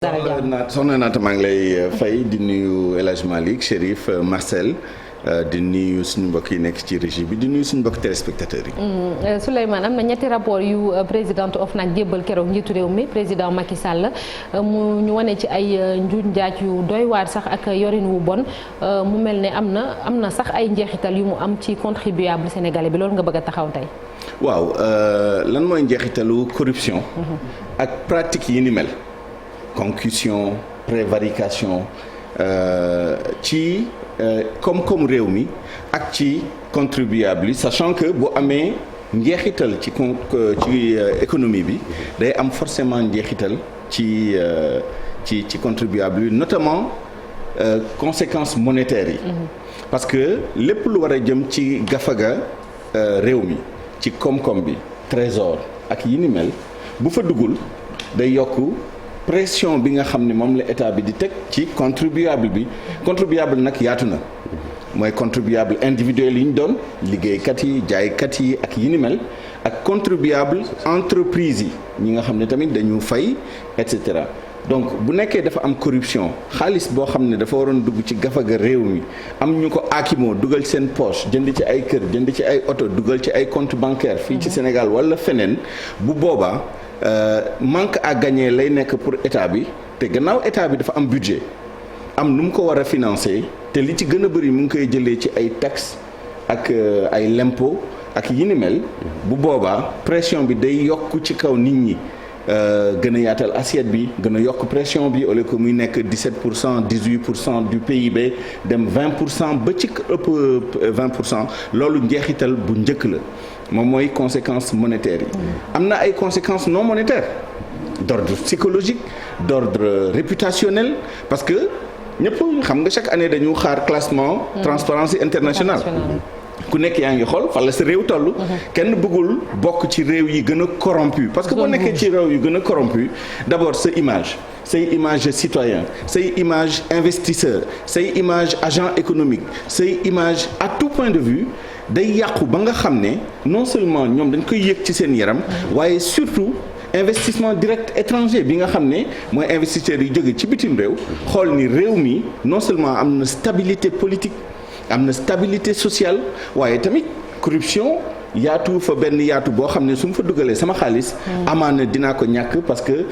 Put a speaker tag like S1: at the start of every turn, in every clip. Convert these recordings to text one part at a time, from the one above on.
S1: soxna Naata maa ngi lay fay di nuyu El Hadj Malick Chérif Marcel di nuyu suñu mbokk yi nekk ci régie bi di nuyu suñu mbokk téléspectateurs yi.
S2: Souleymane am na ñetti rapport yu présidente OFNAC jébbal keroog njiitu réew mi président Macky Sall mu ñu wane ci ay njuuj njaaj yu doy waar sax ak yorin wu bon mu mel ne am na sax ay njeexital yu mu am ci contribuable sénégalais bi loolu nga bëgg a taxaw tey.
S1: waaw lan mooy njeexitalu corruption. ak pratique yi ni mel. concussion prévarication ci koom-koom réew mi ak ci contribuable yi sachant que bu amee njeexital ci économie bi day am forcément njeexital ci contribuable yi notamment conséquences monétaires yi. parce que lépp lu war a jëm ci gafaga réew mi ci koom-koom bi trésor ak yi ni mel bu fa duggul day yokk pression bi nga xam ne moom la état bi di teg ci contribuable bi nag yaatu na mooy contribuable individuel yi ñu doon liggéeykat yi jaaykat yi ak yi ni mel ak contribuable entreprise yi ñi nga xam ne tamit dañu fay et cetera donc bu nekkee dafa am corruption xaalis boo xam ne dafa waroon dugg ci gafaga réew mi am ñu ko aakimoo dugal seen poche jënd ci ay kër jënd ci ay oto dugal ci ay compte bancaire fii ci Sénégal wala feneen bu boobaa manque à gagner lay nekk pour état bi te gannaaw état bi dafa am budget am nu mu ko war a financer te li ci gën a bëri mu ngi koy jëlee ci ay taxes ak ay l'impôt ak yi ni mel bu boobaa pression bi day yokk ci kaw nit ñi gën a yaatal assiette bi gën a yokk pression bi au lieu que muy nekk 17% 18% du PIB dem 20% ba ci ëpp 20% loolu njeexital bu njëkk la moom mooy conséquences monétaires yi. am na ay conséquences non monétaires d'ordre psychologique d'ordre réputationnel parce que ñëpp xam nga chaque année dañu xaar classement Transparency International ku nekk yaa ngi xool fan la sa réew toll. kenn bëggul bokk ci réew yi gën a corrompu parce que boo nekkee ci réew yu gën a corrompu d'abord sa image say image citoyen say image investisseur say image agent économique say image à tout point de vue day yàqu ba nga xam ne non seulement ñoom dañ koy yëg ci seen yaram waaye surtout investissement direct étranger bi nga xam ne mooy investisseurs yi jóge ci bitim réew xool ni réew mi non seulement am na stabilité politique am na stabilité sociale waaye tamit corruption yaatu fa benn yaatu boo xam ne su ma fa dugalee sama xaalis amaana dinaa ko ñàkk parce que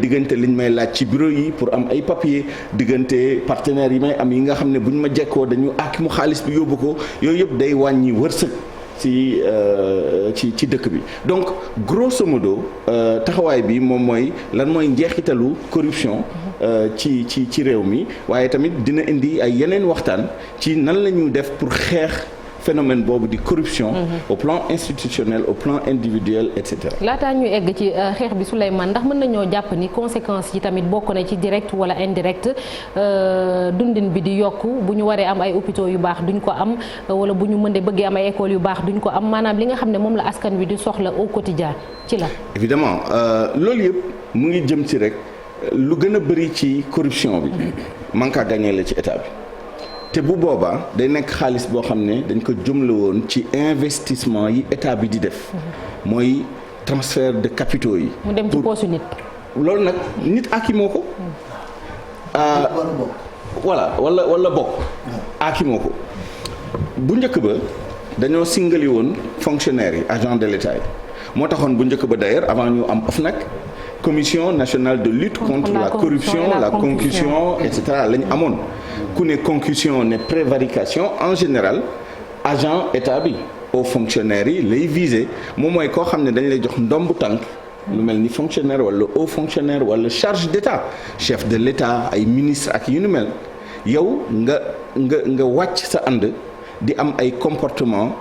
S1: diggante liñ may laaj ci bureau yi pour am ay papier diggante partenaires yi may am yi nga xam ne buñ ma jekkoo dañu àkki mu xaalis bi yóbbu ko yooyu yëpp day wàññi wërsëg ci dëkk bi donc grosso modo taxawaay bi moom mooy lan mooy njeexitalu corruption ci réew mi waaye tamit dina indi ay yeneen waxtaan ci nan la ñu def pour xeex phénomène boobu di corruption au plan institutionnel au plan individuel et cetera.
S2: laataa ñuy egg ci xeex bi Souleymane ndax mën nañoo jàpp ni conséquences yi tamit bokk na ci direct wala indirect dundin bi di yokk bu ñu waree am ay hôpitaux yu baax duñ ko am wala bu ñu mënee bëggee am ay écoles yu baax duñ ko am maanaam li nga xam ne moom la askan wi di soxla au quotidien ci la.
S1: évidemment loolu yëpp mu ngi jëm ci rek lu gën a bëri ci corruption bi manque à gagner la ci état bi. te bu boobaa day nekk xaalis boo xam ne dañ ko jumla woon ci investissement yi état bi di def mooy transfert de capitaux yi.
S2: mu dem ci poosu nit.
S1: loolu nag nit akimoo ko. voilà wala bokk. akimoo ko bu njëkk ba dañoo singali woon fonctionnaires yi agent de l'état yi moo taxoon bu njëkk ba d'ailleurs avant ñu am OFNAC commission nationale de lutte contre la corruption la concussion et cetera la ñu amoon. ku ne concussion ne prévarication en général agent état bi aux fonctionnaires yi lay viser moom mooy koo xam ne dañ lay jox ndombu tànk lu mel ni fonctionnaire wala haut fonctionnaire wala charge d'état chef de l'état ay ministre ak yu nu mel yow nga wàcc sa ànd di am ay comportement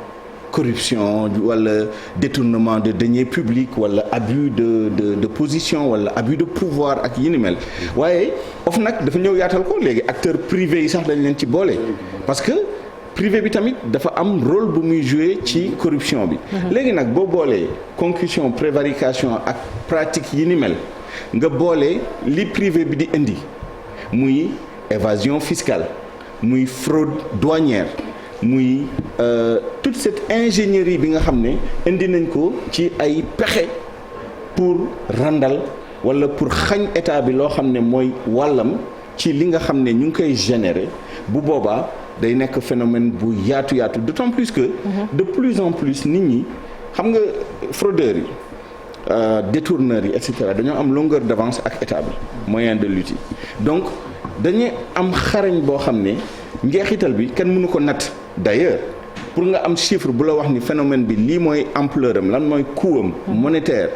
S1: corruption wala détournement de deniers publics wala abus de position wala abus de pouvoir ak yi ni mel waaye OFNAC dafa ñëw yaatal ko léegi acteurs privés yi sax dañ leen ci boole parce que privé bi tamit dafa am rôle bu muy jouer ci corruption bi léegi nag boo boolee concussion prévarication ak pratique yi ni mel nga boole li privé bi di indi muy évasion fiscale muy fraude douanière muy toute cette ingénierie bi nga xam ne indi nañ ko ci ay pexe pour randal wala pour xañ état bi loo xam ne mooy wàllam ci li nga xam ne ñu ngi koy générer bu boobaa day nekk phénomène bu yaatu d'autant plus que de plus en plus nit ñi xam nga fraudeurs yi détourneurs yi et cetera dañoo am longueur d'avance ak état bi moyen de lutte donc dañuy am xarañ boo xam ne njeexital bi kenn mënu ko natt d'ailleurs pour nga am chiffre bu la wax ni phénomène bi lii mooy ampleur am lan mooy coût am monétaire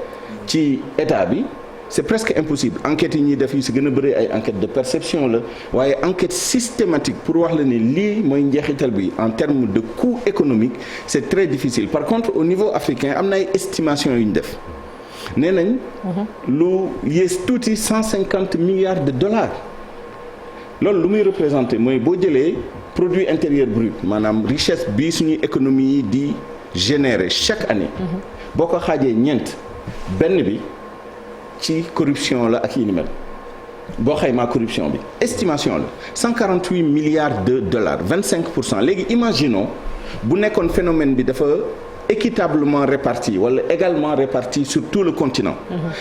S1: ci état bi c'est presque impossible enquêtes yi ñuy def yu si gën a bëri ay enquête de perception la waaye enquête systématique pour wax la ni lii mooy njeexital bi en termes de coût économique c'est très difficile par contre au niveau africain am na ay estimation yu ñu def nee nañ lu yées tuuti 150 milliards de dollars loolu lu muy représenter mooy boo jëlee produit intérieur brut maanaam richesse bi suñuy économie yi di générer chaque année boo ko xaajee ñeent benn bi ci corruption la ak yi ni mel boo xaymaa corruption bi estimation la 148 milliards de dollars 25%. Léegi imaginons bu nekkoon phénomène bi dafa équitablement réparti wala également réparti sur tout le continent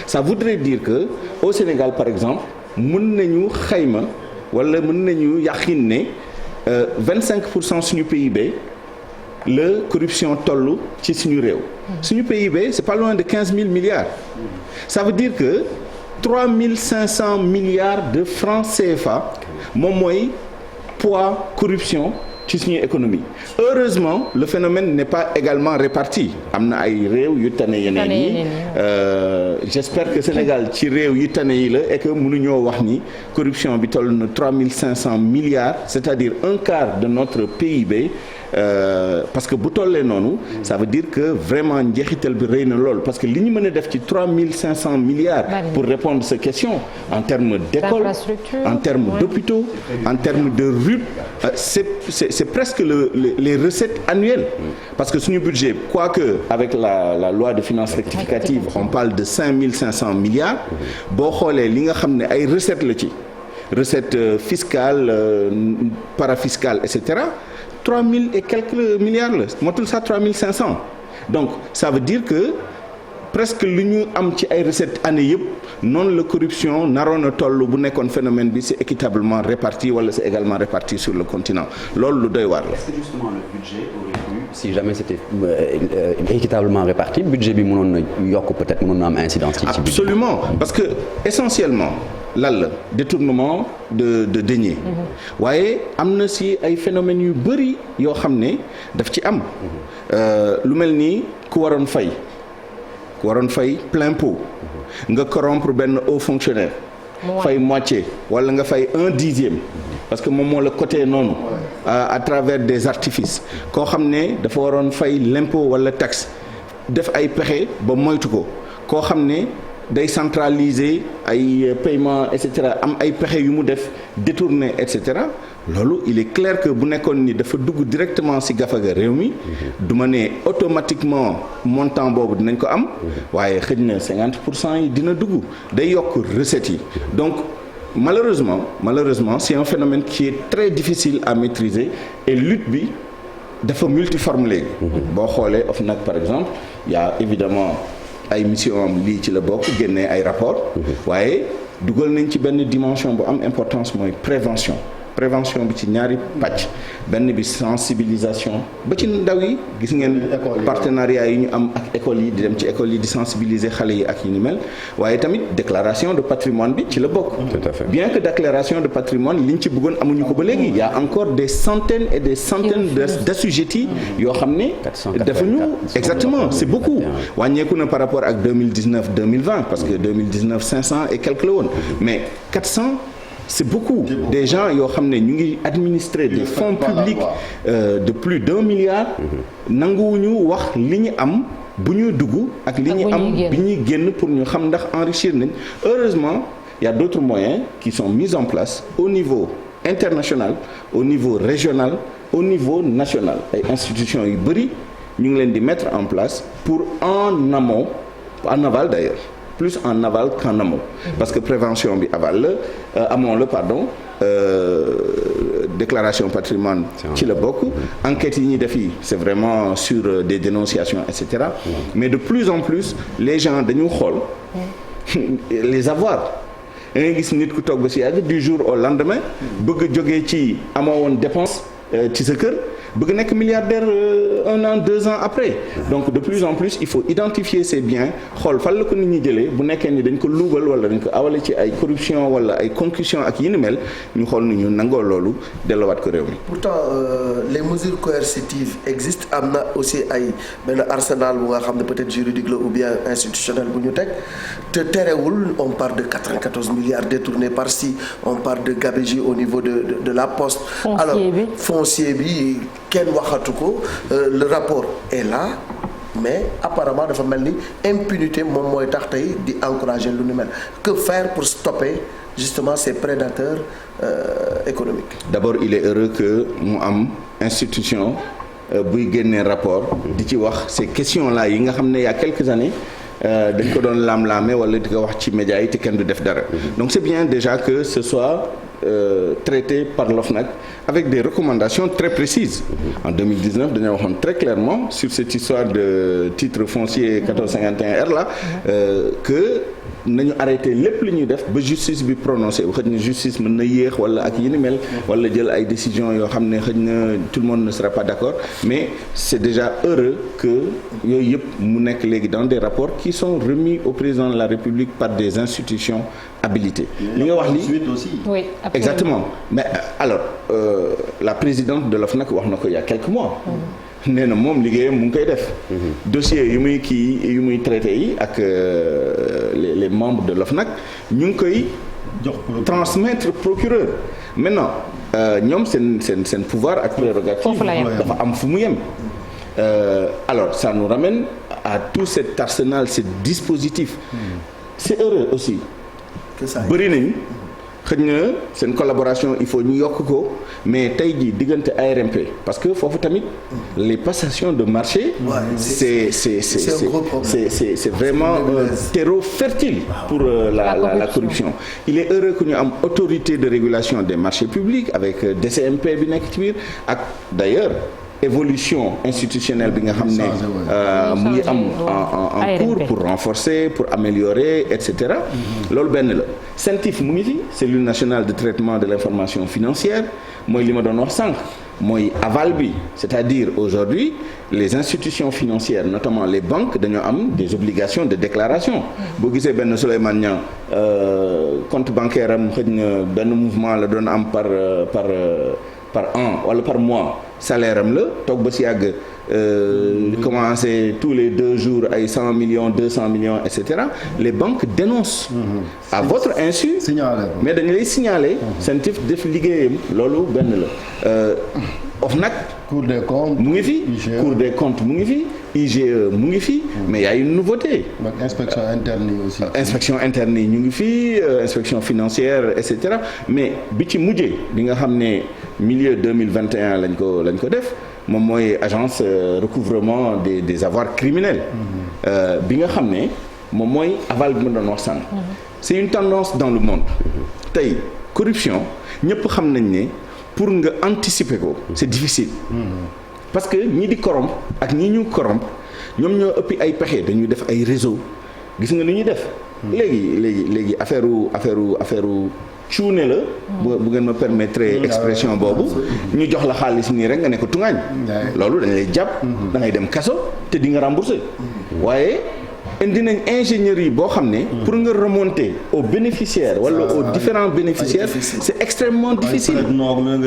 S1: ça voudrait dire que au Sénégal par exemple mën nañu xayma wala mën nañu yàqin ne 25% suñu PIB la corruption toll ci suñu réew suñu PIB c'est pas loin de 15 000 milliards ça veut dire que 3 500 milliards de francs CFA moom mooy poids corruption ci suñu économie heureusement le phénomène n'est pas également réparti am na ay réew yu tane yeneen yi j'espère que Sénégal ci réew yu tane yi la et que mënuñoo wax ni corruption bi toll na 3 500 milliards c'est-à-dire un quart de notre PIB parce que bu tollee noonu ça veut dire que vraiment njeexital bi rëy na lool parce que li ñu mën a def ci 3 500 milliards pour répondre à ces questions en termes d'écoles en termes d'hôpitaux en termes de rues c'est presque les recettes annuelles parce que suñu budget quoique avec la loi de finances rectificative on parle de 5 500 milliards boo xoolee li nga xam ne ay recettes la ci recettes fiscales parafiscales et cetera 3000 et quelques milliards la motul ça 3500 donc ça veut dire que presque lu ñu am ci ay recettes année yëpp noonu la corruption naroon a toll bu nekkoon phénomène bi c'est équitablement réparti wala c'est également réparti sur le continent loolu lu doy waar la.
S3: Est-ce que justement le budget aurait pu si jamais c'était équitablement réparti budget bi mënoon na yokk peut-être mënoon na am incidence ci budget.
S1: Absolument parce que essentiellement lan la détournement de deniers waaye am na si ay phénomènes yu bëri yoo xam ne daf ci am lu mel ni ku waroon fay plein pot nga corrompre benn haut fonctionnaire fay moitié wala nga fay 1/10 parce que moom moo la côté noonu à travers des artifices koo xam ne dafa waroon fay l'impôt wala taxe def ay pexe ba moytu ko koo xam ne day centraliser ay paiement et cetera am ay pexe yu mu def détourner et cetera loolu il est clair que bu nekkoon ni dafa dugg directement ci gafaga réew mi du ma ne automatiquement montant boobu dinañ ko am waaye xëj na 50% yi dina dugg day yokk recettes yi donc malheureusement c'est un phénomène qui est très difficile à maîtriser et lutte bi dafa multiforme léegi boo xoolee OFNAC par exemple il y a évidemment ay mission am lii ci la bokk génnee ay rapport waaye dugal nañ ci benn dimension bu am importance mooy prévention bi ci ñaari pàcc benn bi sensibilisation ba ci ndaw yi gis ngeen partenariat yi ñu am ak écoles yi di dem ci écoles yi di sensibiliser xale yi ak yi ni mel waaye tamit déclaration de patrimoine bi ci la bokk bien que déclaration de patrimoine liñ ci bëggoon amuñu ko ba léegi il y a encore des centaines et des centaines d'assujettis yoo xam ne defuñu exactement c'est beaucoup wàññeeku na par rapport ak 2019 parce que 500 et quelques la woon mais 400 c'est beaucoup des gens yoo xam ne ñu ngi administrer des fonds publics de plus d'1 milliard nanguwuñu wax li ñu am bu ñuy dugg ak li ñu am bi ñuy génn pour ñu xam ndax enrichir nañ heureusement il y a d'autres moyens qui sont mis en place au niveau international au niveau régional au niveau national ay institutions yu bëri ñu ngi leen di mettre en place pour en amont en aval d'ailleurs plus en aval qu'en amont parce que prévention bi aval la amont la pardon déclaration patrimoine ci la bokk enquêtes yi ñuy def yi c'est vraiment sur des dénonciations et cetera mais de plus en plus les gens dañu xool les avoirs. da ngay gis nit ku toog ba si yàgg du jour au lendemain bëgg a jógee ci amoo woon dépense ci sa kër bëgg nekk milliardaire 1 an 2 ans après. Donc de plus en plus il faut identifier ces biens xool fan la ko nit ñi jëlee bu nekkee ni dañ ko luubal wala dañ ko awale ci ay corruption wala ay concussion ak yi ni mel ñu xool nu ñu nangoo loolu delloowaat ko réew mi.
S4: Pourtant les mesures coercitives existent am na aussi ay benn arsenal bu nga xam ne peut-être juridique la ou bien institutionnel bu ñu teg te terewul on parle de 94 milliards détournés par-ci on parle de gabegie au niveau de la poste. Foncier bi kenn waxatu ko le rapport est là mais apparemment dafa mel ni impunité moom mooy tax tey di encourager lu ni mel que faire pour stopper justement ces prédateurs économiques. D'abord
S1: il est heureux que mu am institution buy génnee rapport di ci wax ces questions là yi nga xam ne il y a quelques années dañ ko doon laam-laame wala di ko wax ci médias yi te kenn du def dara. Donc c'est bien déjà que ce soit traité par l'OFNAC avec des recommandations très précises. En 2019 dañoo waxoon très clairement sur cette histoire de titre foncier 1451 R là que nañu arrêté lépp li ñuy def ba justice bi prononcé xëy na justice mën na yéex wala ak yi ni mel wala jël ay décisions yoo xam ne xëy na tout le monde ne sera pas d'accord mais c'est déjà heureux que yooyu yëpp mu nekk léegi dans des rapports qui sont remis au président de la République par des institutions habilitées. Li nga wax li
S2: oui,
S1: exactement mais alors la présidente de l'OFNAC wax na ko il y a quelques mois. nee na moom liggéeyam mu ngi koy def. dossier yu muy traité yi ak les membres de l'OFNAC ñu ngi koy transmettre procureur. maintenant ñoom seen pouvoir ak prérogative dafa am fu mu yem. Alors ça nous ramène à tout cet arsenal, ce dispositif. C'est heureux aussi. bëri nañ xëy na seen collaboration il faut ñu yokk ko mais tey jii diggante ARMP parce que foofu tamit les passations de marché c'est vraiment un terreau fertile pour la corruption. Il est heureux que ñu am autorité de régulation des marchés publics avec DCMP bi nekk ci biir ak d'ailleurs évolution institutionnelle bi nga xam ne mu ngi am en cours pour renforcer pour améliorer et cetera. loolu benn la CENTIF mu ngi fi cellule nationale de traitement de l'information financière mooy li ma doon wax sànq mooy aval bi c'est-à-dire aujourd'hui les institutions financières notamment les banques dañoo am des obligations de déclaration. boo gisee benn Souleymane Niang compte bancaire am xëy na benn mouvement la doon am par an wala par mois salaire am la toog ba si yàgg commencé tous les 2 jours ay 100 millions 200 millions et cetera les banques dénoncent à votre insu mais dañu lay signaler CENTIF def liggéeyam loolu benn la OFNAC
S5: Cour des comptes
S1: mu ngi fi Cour des comptes mu ngi fi IGE mu ngi fi mais il y a une nouveauté
S5: inspection interne yi aussi
S1: inspection interne yi ñu ngi fi inspection financière et cetera mais bi ci mujjee bi nga xam ne milieu 2021 lañ ko def moom mooy agence recouvrement des avoirs criminels bi nga xam ne moom mooy aval bi ma doon wax sànq c'est une tendance dans le monde tey corruption ñëpp xam nañ ne pour nga anticiper ko c'est difficile parce que ñi di corrompre ak ñi ñu corrompre ñoom ñoo ëppi ay pexe dañuy def ay réseau gis nga ni ñuy def léegi affaire cuune la bu ngeen ma permettre expression boobu ñu jox la xaalis nii rek nga ne ko tungaañ loolu dañ lay jàpp da ngay dem kaso te di nga rembourser waaye indi nañ ingénierie boo xam ne pour nga remonter aux bénéficiaires wala aux différents bénéficiaires c'est extrêmement difficile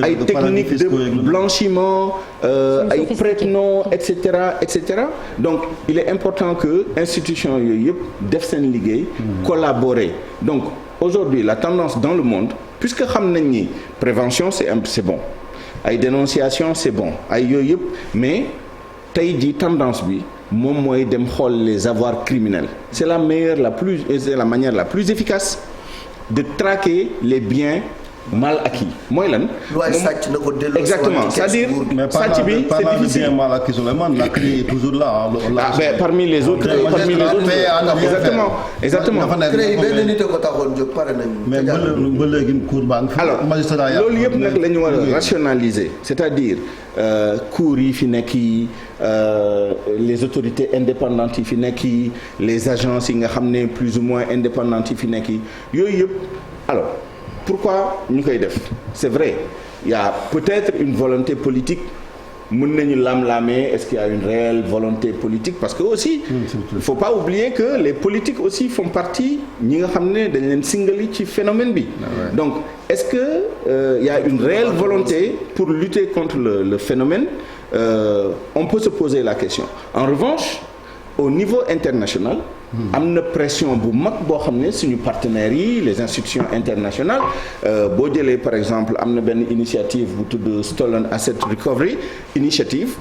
S1: ay techniques de blanchiment ay prête-nom et cetera donc il est important que institution yooyu yëpp def seen liggéey collaborer donc aujourd'hui la tendance dans le monde puisque xam nañ ni prévention c'est bon ay dénonciation c'est bon ay yooyu yëpp mais tey jii tendance bi moom mooy dem xool les avoirs criminels c'est la manière la plus efficace de traquer les biens mal acquis mooy lan.
S4: looy sàcc na ko delloo
S1: exactement c'est-à-dire sàcc bi c'est difficile.
S5: mal acquis Souleymane la clé est toujours là.
S1: Parmi les autres exactement.
S4: CREI benn nit a ko taxoon jóg pare nañu.
S5: mais ba léegi cour baa ngi fi.
S1: alors loolu yëpp nag la ñu war a rationaliser c'est-à-dire cours yi fi nekk yi les autorités indépendantes yi fi nekk yi les agences yi nga xam ne plus ou moins indépendantes yi fi nekk yi yooyu yëpp alors. Pourquoi ñu koy def c'est vrai il y a peut-être une volonté politique mën nañu lam-lamee est-ce qu'il y a une réelle volonté politique parce que aussi il faut pas oublier que les politiques aussi font partie ñi nga xam ne dañ leen singali ci phénomène bi donc est-ce que il y a une réelle volonté pour lutter contre le phénomène on peut se poser la question en revanche au niveau international am na pression bu mag boo xam ne suñu partenaires yi les institutions internationales boo jëlee par exemple am na benn initiative bu tudd Stolen Asset Recovery Initiative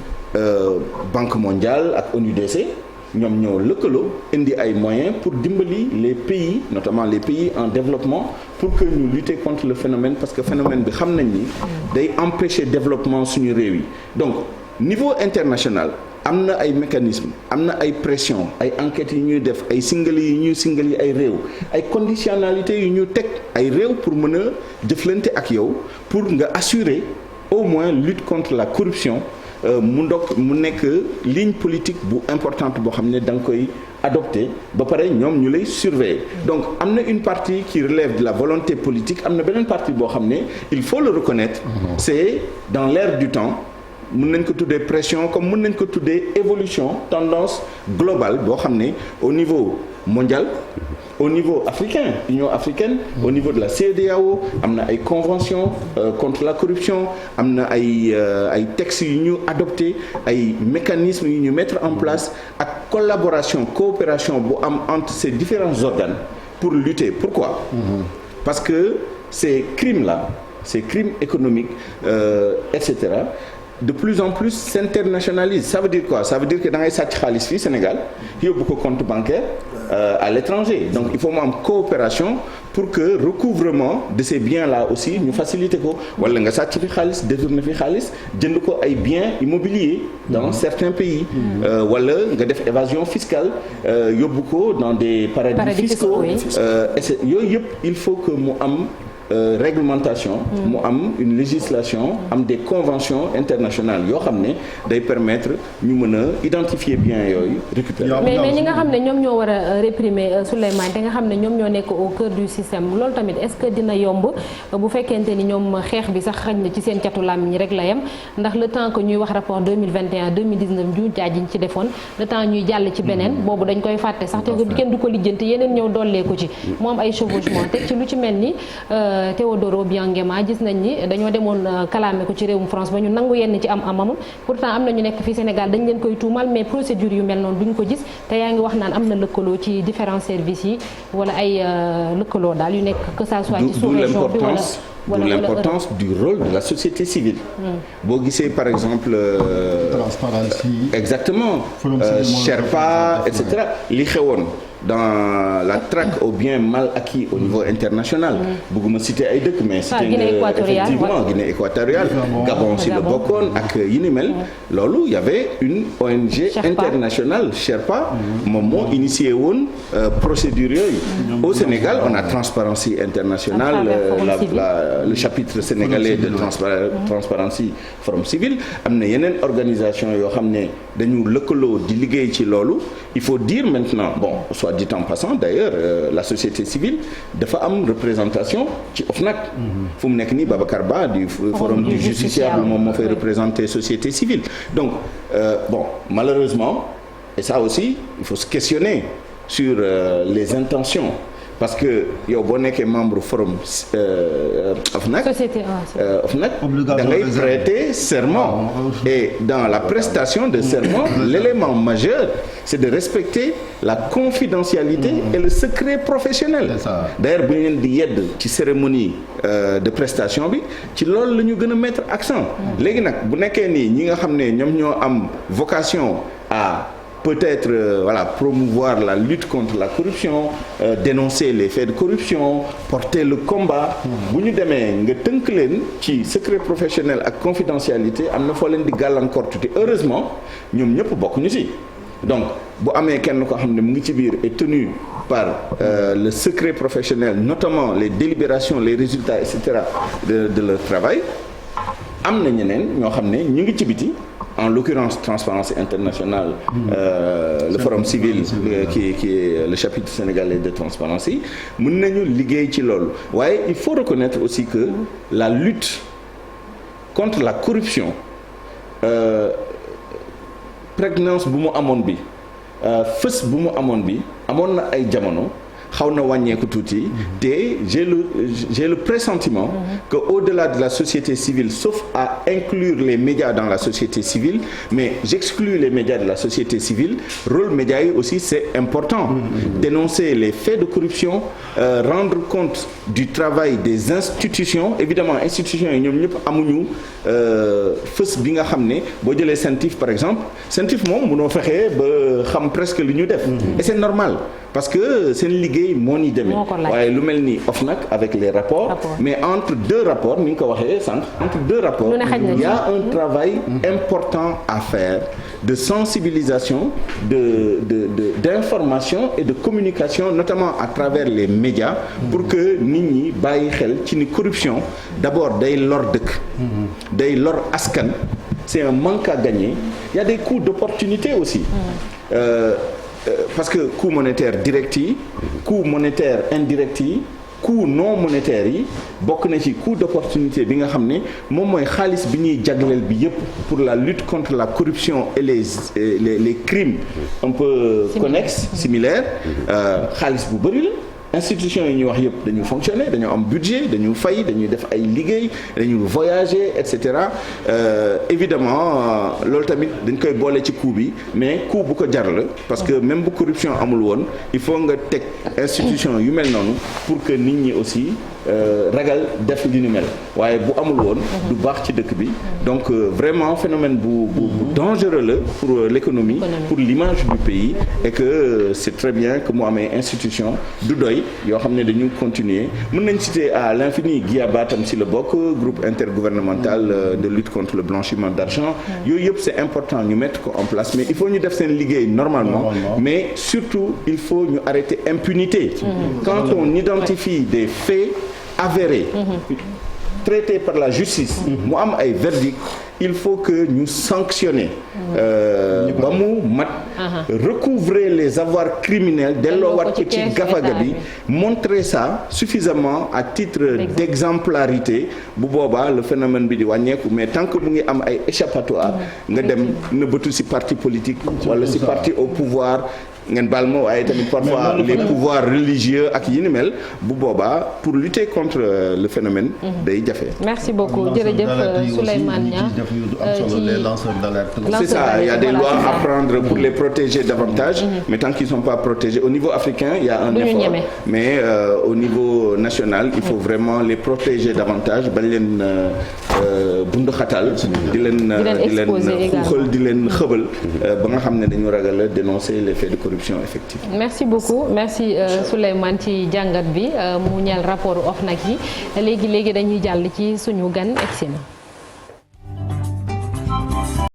S1: Banque mondiale ak ONUDC ñoom ñoo lëkkaloo indi ay moyens pour dimbali les pays notamment les pays en développement pour que ñu lutter contre le phénomène parce que phénomène bi xam nañ ni day empêcher développement suñu réew yi donc niveau international am na ay mécanismes am na ay pression ay enquêtes yu ñuy def ay singali ay réew ay conditionnalités yu ñu teg ay réew pour mën a jëflante ak yow pour nga assurer au moins lutte contre la corruption mu nekk ligne politique bu importante boo xam ne da nga koy adopté ba pare ñoom ñu lay surveiller donc am na une partie qui relève de la volonté politique am na beneen partie boo xam ne il faut le reconnaître c'est dans l'air du temps mën nañ ko tuddee pression comme mën nañ ko tuddee évolution tendance globale boo xam ne au niveau mondial au niveau africain Union africaine au niveau de la CEDEAO am na ay conventions contre la corruption am na ay textes yu ñu adopté ay mécanismes yu ñu mettre en place ak collaboration coopération bu am entre ces différents organes pour lutter pourquoi parce que ces crimes-là ces crimes économiques etc de plus en plus s'internationalise ça veut dire quoi ça veut dire que da ngay sàcc xaalis fii Sénégal yóbbu ko compte bancaire à l'étranger donc il faut mu am coopération pour que recouvrement de ces biens-là aussi ñu faciliter ko wala nga sàcc fi xaalis détourner fi xaalis jënd ko ay biens immobiliers dans certains pays wala nga def évasion fiscale yóbbu ko dans des paradis fiscaux yooyu yëpp il faut que mu am réglementation mu am une législation am des conventions internationales yoo xam ne day permettre ñu mën a identifier bien yooyu récupérer
S2: mais ñi nga xam ne ñoom ñoo war a réprimer Souleymane te nga xam ne ñoom ñoo nekk au cœur du système loolu tamit est-ce que dina yomb bu fekkente ni ñoom xeex bi sax xañ na ci seen catu làmmiñ rek la yem ndax le temps que ñuy wax rapport 2021 2019 ju jaaj ñu ci defoon le temps ñuy jàll ci beneen boobu dañ koy fàtte sax te kenn du ko lijjanti yeneen ñëw dollee ko ci mu am ay chevauchement te ci lu ci mel ni Théodore Obiang-Nguema gis nañ ni dañoo demoon kalaame ko ci réewum France ba ñu nangu yenn ci am-amam pourtant am na ñu nekk fii Sénégal dañ leen koy tuumal mais procédure yu mel noonu duñ ko gis te yaa ngi wax naan am na lëkkaloo ci différents services yi wala ay lëkkaloo daal yu nekk que ça soit ci sous-région bi
S1: d'où l'importance du rôle de la société civile. boo gisee par exemple.
S5: Transparency.
S1: exactement Sherpa et cetera li xewoon dans la traque aux biens mal acquis au niveau international. bëgguma citer ay dëkk mais. citer effectivement Guinée équatoriale. Gabon si la bokkoon ak yi ni mel. loolu y avait une ONG internationale Sherpa moom moo initié woon procédure yooyu. au Sénégal on a Transparency International le chapitre sénégalais de Transparency Forum Civil am na yeneen organisation yoo xam ne dañu lëkkaloo di liggéey ci loolu il faut dire maintenant bon soit dit en passant d'ailleurs la société civile dafa am représentation ci OFNAC fu mu nekk nii Babacar Ba du forum du justiciable moom moo fay représenter société civile donc bon malheureusement et ça aussi il faut se questionner sur les intentions parce que yow boo nekkee membre forum OFNAC da ngay prêter serment et dans la prestation de serment l'élément majeur c'est de respecter la confidentialité et le secret professionnel d'ailleurs bu ñu leen di yedd ci cérémonie de prestation bi ci loolu la ñu gën a mettre accent léegi nag bu nekkee nii ñi nga xam ne ñoom ñoo am vocation à peut-être voilà, promouvoir la lutte contre la corruption, dénoncer les faits de corruption, porter le combat. bu ñu demee nga tënk leen ci secret professionnel ak confidentialité am na foo leen di gàllankoor tuuti heureusement ñoom ñëpp bokk ñu ci. donc bu amee kenn koo xam ne mu ngi ci biir est tenu par le secret professionnel, notamment les délibérations, les résultats, etc. de leur travail, am na ñeneen ñoo xam ne ñu ngi ci biti. En l'occurrence Transparency International, le Forum civil qui est le chapitre sénégalais de Transparency, mën nañu liggéey ci loolu waaye il faut reconnaître aussi que la lutte contre la corruption prégnance bu mu amoon bi fës bu mu amoon bi amoon na ay jamono xaw na wàññeeku tuuti te j'ai le pressentiment que au-delà de la société civile sauf à inclure les médias dans la société civile mais j'exclus les médias de la société civile rôle médias yi aussi c'est important dénoncer les faits de corruption rendre compte du travail des institutions évidemment institutions yi ñoom ñëpp amuñu fës bi nga xam ne boo jëlee CENTIF par exemple CENTIF moom mënoo fexe ba xam presque li ñu def et c'est normal parce que seen liggéey moo ni demee waaye lu mel ni OFNAC avec les rapports mais entre deux rapports ni nga ko waxee sànq entre deux rapports il y a un travail important à faire de sensibilisation d'information et de communication notamment à travers les médias pour que nit ñi bàyyi xel ci ni corruption d'abord day lor dëkk day lor askan c'est un manque à gagner il y a des coûts d'opportunité aussi parce que coût monétaire direct yi coût monétaire indirect yi coût non monétaire yi bokk na ci coût d'opportunité bi nga xam ne moom mooy xaalis bi ñuy jagleel bi yépp pour la lutte contre la corruption et les crimes un peu connexes similaires xaalis bu bari la institutions yi ñuy wax yëpp dañu fonctionner dañoo am budget dañu fay dañuy def ay liggéey dañu voyager et cetera évidemment loolu tamit dañ koy boole ci coût bi mais coût bu ko jar la parce que même bu corruption amul woon il faut nga teg institution yu mel noonu pour que nit ñi aussi ragal def li ni mel waaye bu amul woon du baax ci dëkk bi donc vraiment phénomène bu dangereux la pour l'économie pour l'image du pays et que c'est très bien que mu amee institution du doy yoo xam ne dañu continuer mën nañ citer à l'infini GIABA tam si la bokk groupe intergouvernemental de lutte contre le blanchiment d'argent yooyu yëpp c'est important ñu mettre ko en place mais il faut ñu def seen liggéey normalement mais surtout il faut ñu arrêter impunité quand on identifie des faits avérés traités par la justice mu am ay verdict il faut que ñu sanctionner ba mu mat recouvrer les avoirs criminels delloowaat ko ci gafaga bi montrer ça suffisamment à titre d'exemplarité bu boobaa le phénomène bi di wàññeeku mais tant que mu ngi am ay échappatoire nga dem nëbbatu ci parti politique wala ci parti au pouvoir ngeen baal ma waaye tamit parfois les pouvoirs religieux ak yi ni mel bu boobaa pour lutter contre le phénomène day jafe.
S2: Merci beaucoup jërëjëf Souleymane Niang
S5: les lanceurs d'alerte.
S1: C'est ça, il y a des lois à prendre pour les protéger davantage mais tant qu'ils sont pas protégés au niveau africain il y a un effort mais au niveau national il faut vraiment les protéger davantage bañ leen bunduxatal di leen xuuxal di leen xëbal ba nga xam ne dañu ragal a dénoncer les faits de corruption effective.
S2: Merci beaucoup merci Souleymane ci jàngat bi mu ñeel rapport OFNAC yi léegi dañuy jàll ci suñu gan egsi na